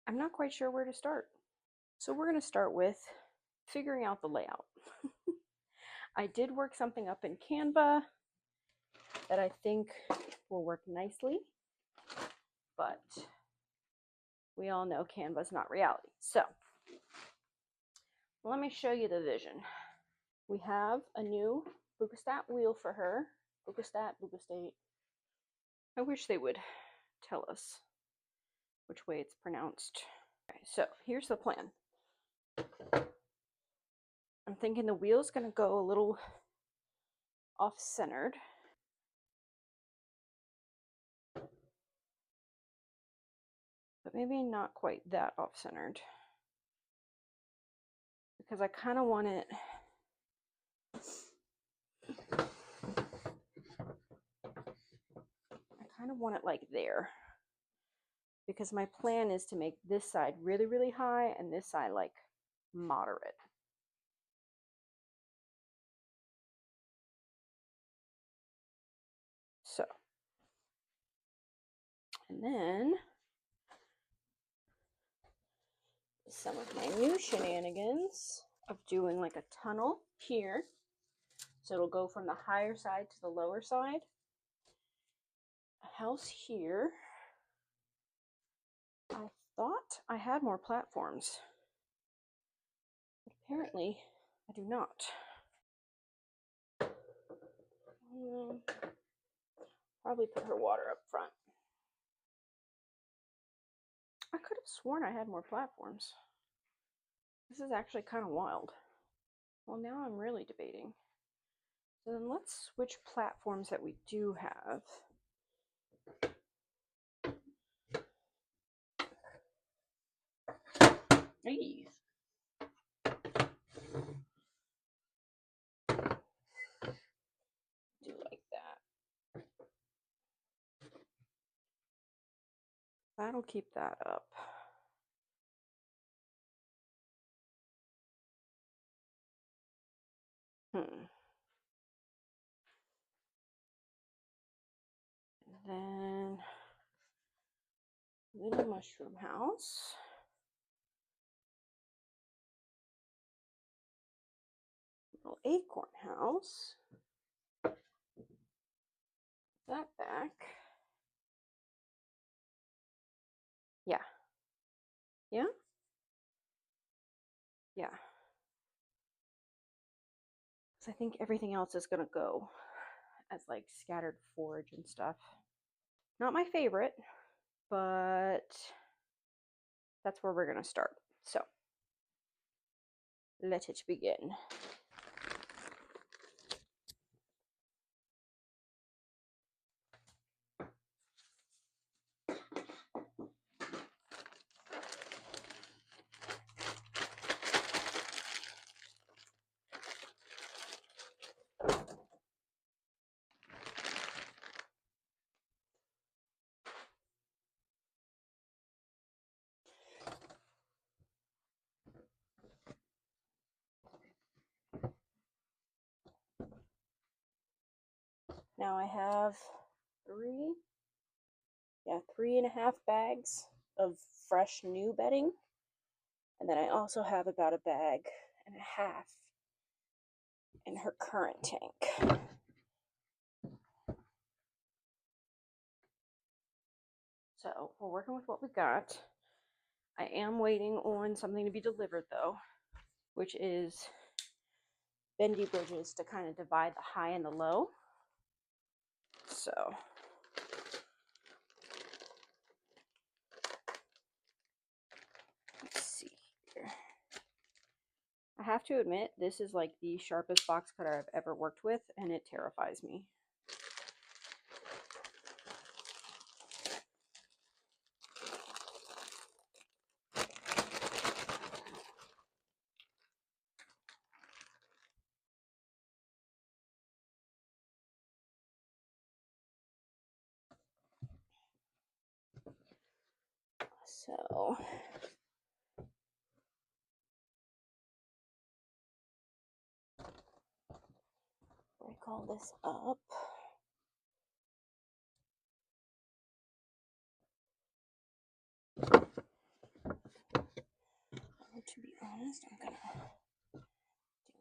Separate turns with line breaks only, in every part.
I'm not quite sure where to start. So we're going to start with figuring out the layout. I did work something up in Canva that I think will work nicely, but we all know Canva's not reality. So let me show you the vision. We have a new Bucatstate wheel for her. Bucatstate. I wish they would tell us which way it's pronounced. Okay, so here's the plan. I'm thinking the wheel's going to go a little off-centered. But maybe not quite that off-centered. Because I kind of want it... like there. Because my plan is to make this side really, really high and this side like moderate. So, and then some of my new shenanigans of doing like a tunnel here. So it'll go from the higher side to the lower side. A house here. I thought I had more platforms, but apparently I do not. Probably put her water up front. I could have sworn I had more platforms. This is actually kind of wild. Well, now I'm really debating. So then let's switch platforms that we do have. Hey. that'll keep that up. And then little mushroom house. Little acorn house. That back. Yeah. Yeah? Yeah. So I think everything else is gonna go as like scattered forage and stuff. Not my favorite, but that's where we're gonna start. So let it begin. Now I have 3.5 bags of fresh new bedding. And then I also have about a bag and a half in her current tank. So we're working with what we got. I am waiting on something to be delivered though, which is bendy bridges to kind of divide the high and the low. So let's see here. I have to admit, this is like the sharpest box cutter I've ever worked with, and it terrifies me. So break all this up. To be honest, I'm gonna do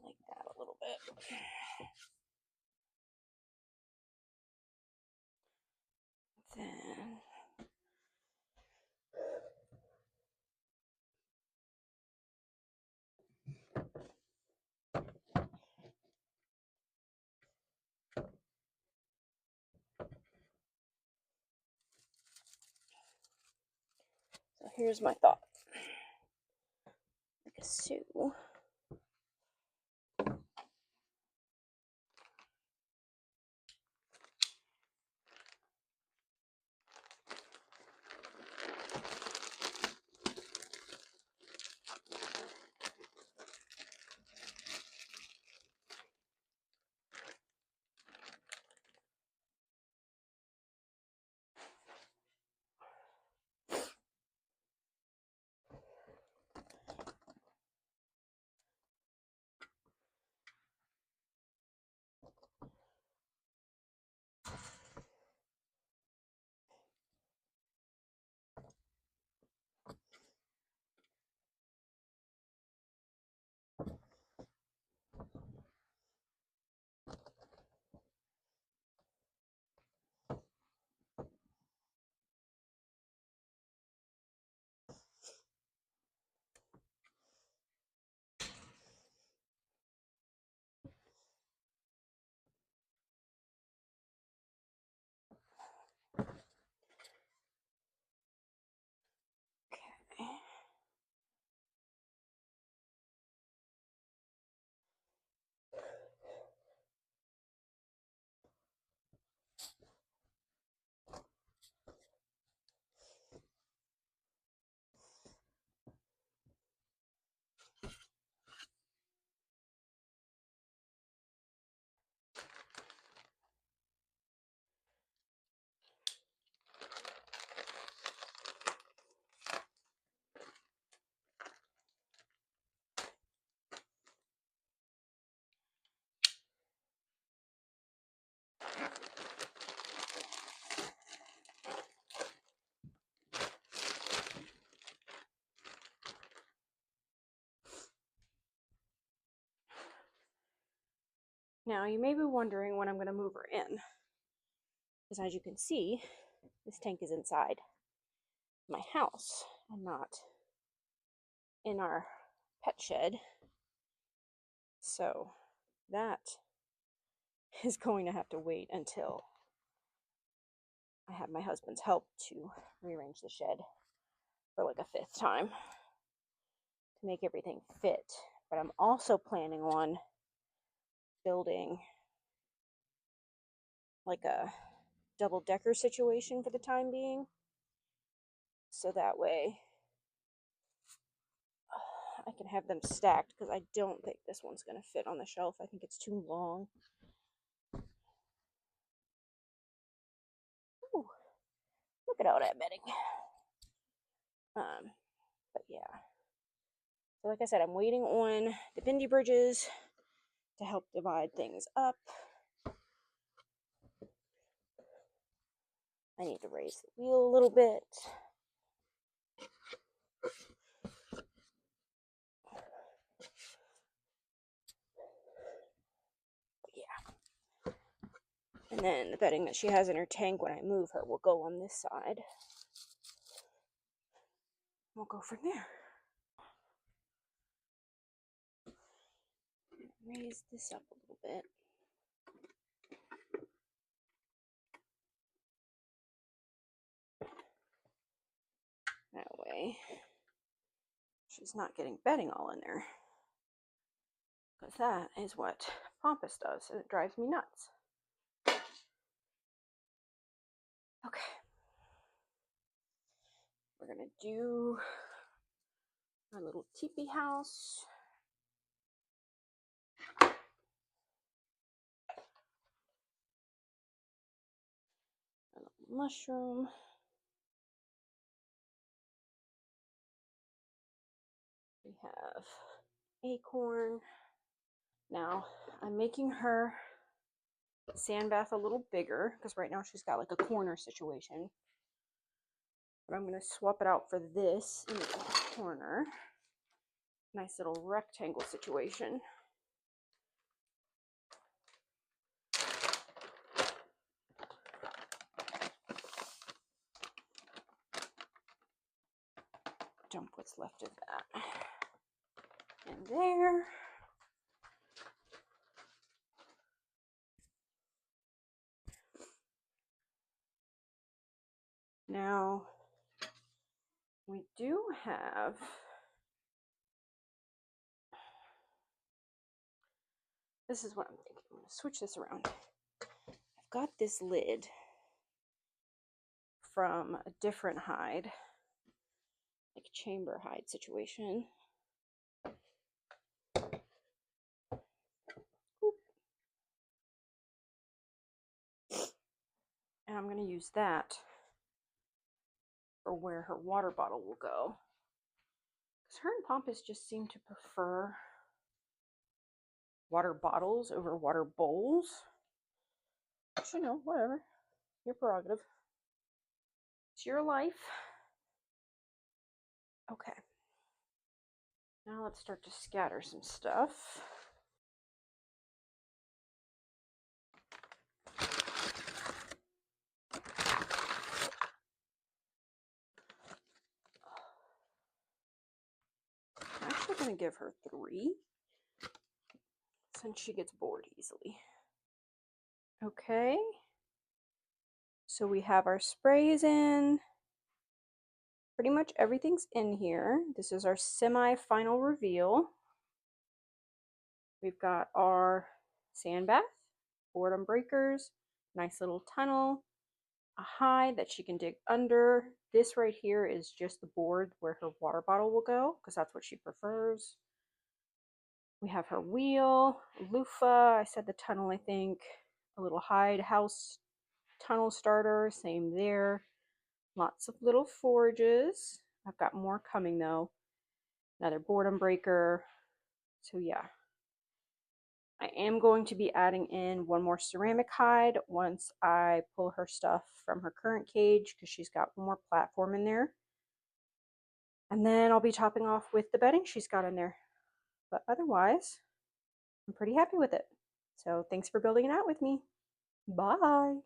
like that a little bit. Then so here's my thought. Like a Sue. Now, you may be wondering when I'm going to move her in, because as you can see, this tank is inside my house and not in our pet shed. So that is going to have to wait until I have my husband's help to rearrange the shed for like a 5th time to make everything fit. But I'm also planning on building like a double-decker situation for the time being, so that way I can have them stacked, because I don't think this one's going to fit on the shelf. I think it's too long. Ooh, look at all that bedding. But yeah. So like I said, I'm waiting on the bendy bridges to help divide things up. I need to raise the wheel a little bit. Yeah. And then the bedding that she has in her tank when I move her will go on this side. We'll go from there. Raise this up a little bit. That way she's not getting bedding all in there, because that is what Pampas does, and it drives me nuts. Okay, we're gonna do our little teepee house. A little mushroom. We have acorn. Now, I'm making her sand bath a little bigger, because right now she's got like a corner situation. But I'm going to swap it out for this in the corner. Nice little rectangle situation. Dump what's left of that in there. Now, we do have this is what I'm thinking. I'm going to switch this around. I've got this lid from a different hide, like chamber hide situation. Oop. And I'm going to use that for where her water bottle will go. Because her and Pampas just seem to prefer water bottles over water bowls. Which, you know, whatever. Your prerogative. It's your life. Okay. Now let's start to scatter some stuff. I'm actually going to give her 3, since she gets bored easily. Okay. So we have our sprays in. Pretty much everything's in here. This is our semi-final reveal. We've got our sand bath, boredom breakers, nice little tunnel, a hide that she can dig under. This right here is just the board where her water bottle will go, because that's what she prefers. We have her wheel, loofah, I said the tunnel, I think, a little hide house tunnel starter, same there. Lots of little forages. I've got more coming though. Another boredom breaker. So yeah. I am going to be adding in one more ceramic hide once I pull her stuff from her current cage, because she's got one more platform in there. And then I'll be topping off with the bedding she's got in there. But otherwise, I'm pretty happy with it. So thanks for building it out with me. Bye.